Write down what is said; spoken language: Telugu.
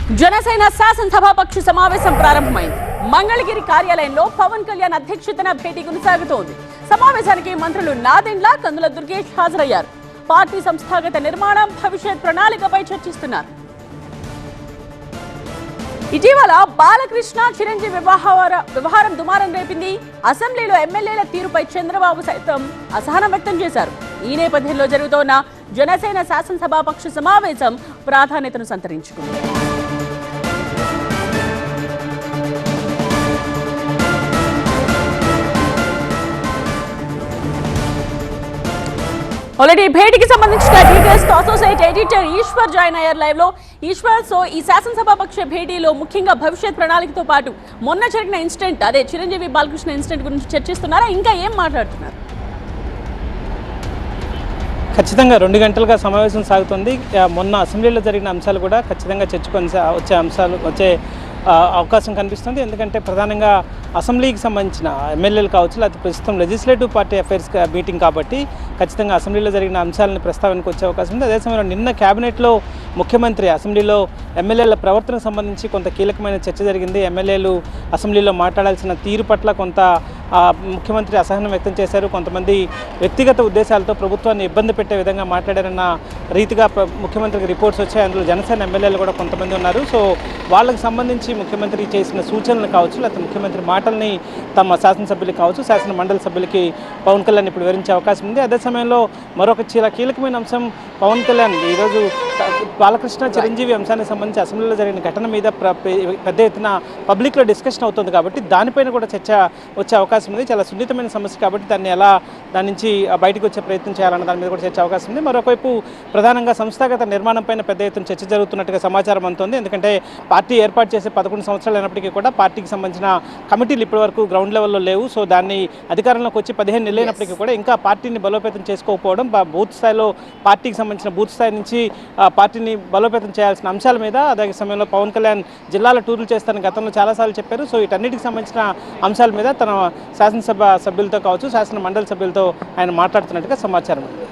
జనసేన శాసనసభాపక్ష సమావేశం ప్రారంభమైంది. మంగళగిరి కార్యాలయంలో పవన్ కళ్యాణ్ అధ్యక్షతన భేటీ కొనసాగుతోంది. సమావేశానికి మంత్రులు నాదెండ్ల, కందుల దుర్గేష్ హాజరయ్యారు. పార్టీ సంస్థాగత నిర్మాణం, భవిష్యత్ ప్రణాళికపై చర్చిస్తున్నారు. ఇటీవల బాలకృష్ణ చిరంజీవి వ్యవహారం దుమారం రేపింది. అసెంబ్లీలో ఎమ్మెల్యేల తీరుపై చంద్రబాబు సైతం అసహనం వ్యక్తం చేశారు. ఈ నేపథ్యంలో జరుగుతోన్న జనసేన శాసనసభాపక్ష సమావేశం ప్రాధాన్యతను సంతరించుకుంది. ఆల్రెడీ భేటీకి సంబంధించిన డీటెయిల్స్ తో అసోసియేట్ ఎడిటర్ ఈశ్వర్ జాయిన్ అయ్యారు లైవ్ లో. ఈశ్వర్, సో ఈ శాసనసభాపక్ష భేటీలో ముఖ్యంగా భవిష్యత్ ప్రణాళికతో పాటు మొన్న జరిగిన ఇన్సిడెంట్, అదే చిరంజీవి బాలకృష్ణ ఇన్సిడెంట్ గురించి చర్చిస్తున్నారా? ఇంకా ఏం మాట్లాడుతున్నారు? ఖచ్చితంగా 2 గంటలుగా సమావేశం సాగుతుంది. మొన్న అసెంబ్లీలో జరిగిన అంశాలు కూడా ఖచ్చితంగా చర్చకొని వచ్చే అవకాశం కనిపిస్తుంది. ఎందుకంటే ప్రధానంగా అసెంబ్లీకి సంబంధించిన ఎమ్మెల్యేలు కావచ్చు, లేకపోతే ప్రస్తుతం లెజిస్లేటివ్ పార్టీ అఫైర్స్ మీటింగ్ కాబట్టి ఖచ్చితంగా అసెంబ్లీలో జరిగిన అంశాలను ప్రస్తావనకు వచ్చే అవకాశం ఉంది. అదే సమయంలో నిన్న క్యాబినెట్లో ముఖ్యమంత్రి అసెంబ్లీలో ఎమ్మెల్యేల ప్రవర్తనకు సంబంధించి కొంత కీలకమైన చర్చ జరిగింది. ఎమ్మెల్యేలు అసెంబ్లీలో మాట్లాడాల్సిన తీరు పట్ల కొంత ముఖ్యమంత్రి అసహనం వ్యక్తం చేశారు. కొంతమంది వ్యక్తిగత ఉద్దేశాలతో ప్రభుత్వాన్ని ఇబ్బంది పెట్టే విధంగా మాట్లాడారన్న రీతిగా ముఖ్యమంత్రికి రిపోర్ట్స్ వచ్చాయి. అందులో జనసేన ఎమ్మెల్యేలు కూడా కొంతమంది ఉన్నారు. సో వాళ్ళకి సంబంధించి ముఖ్యమంత్రి చేసిన సూచనలు కావచ్చు, లేకపోతే ముఖ్యమంత్రి మాటల్ని తమ శాసనసభ్యులకి కావచ్చు, శాసన మండలి సభ్యులకి పవన్ కళ్యాణ్ ఇప్పుడు వివరించే అవకాశం ఉంది. అదే సమయంలో మరొక కీలకమైన అంశం, పవన్ కళ్యాణ్ ఈరోజు బాలకృష్ణ చిరంజీవి అంశానికి సంబంధించి అసెంబ్లీలో జరిగిన ఘటన మీద పెద్ద ఎత్తున పబ్లిక్లో డిస్కషన్ అవుతుంది కాబట్టి దానిపైన కూడా చర్చ వచ్చే అవకాశం ఉంది. చాలా సున్నితమైన సమస్య కాబట్టి దాని నుంచి బయటకు వచ్చే ప్రయత్నం చేయాలన్న దాని మీద కూడా చర్చ అవకాశం ఉంది. మరొకవైపు ప్రధానంగా సంస్థాగత నిర్మాణం పైన పెద్ద ఎత్తున చర్చ జరుగుతున్నట్టుగా సమాచారం అందుతోంది. ఎందుకంటే పార్టీ ఏర్పాటు చేసే 11 సంవత్సరాలు అయినప్పటికీ కూడా పార్టీకి సంబంధించిన కమిటీలు ఇప్పటివరకు గ్రౌండ్ లెవెల్లో లేవు. సో దాన్ని అధికారంలోకి వచ్చి 15 నెలలు అయినప్పటికీ కూడా ఇంకా పార్టీని బలోపేతం చేసుకోకపోవడం, బూత్ స్థాయిలో పార్టీకి సంబంధించిన బూత్ స్థాయి నుంచి పార్టీని బలోపేతం చేయాల్సిన అంశాల మీద, అదే సమయంలో పవన్ కళ్యాణ్ జిల్లాల టూర్లు చేస్తారని గతంలో చాలాసార్లు చెప్పారు. సో వీటన్నిటికి సంబంధించిన అంశాల మీద తన శాసనసభ సభ్యులతో కావచ్చు, శాసన మండలి సభ్యులతో ఆయన మాట్లాడుతున్నట్టుగా సమాచారం ఉంది.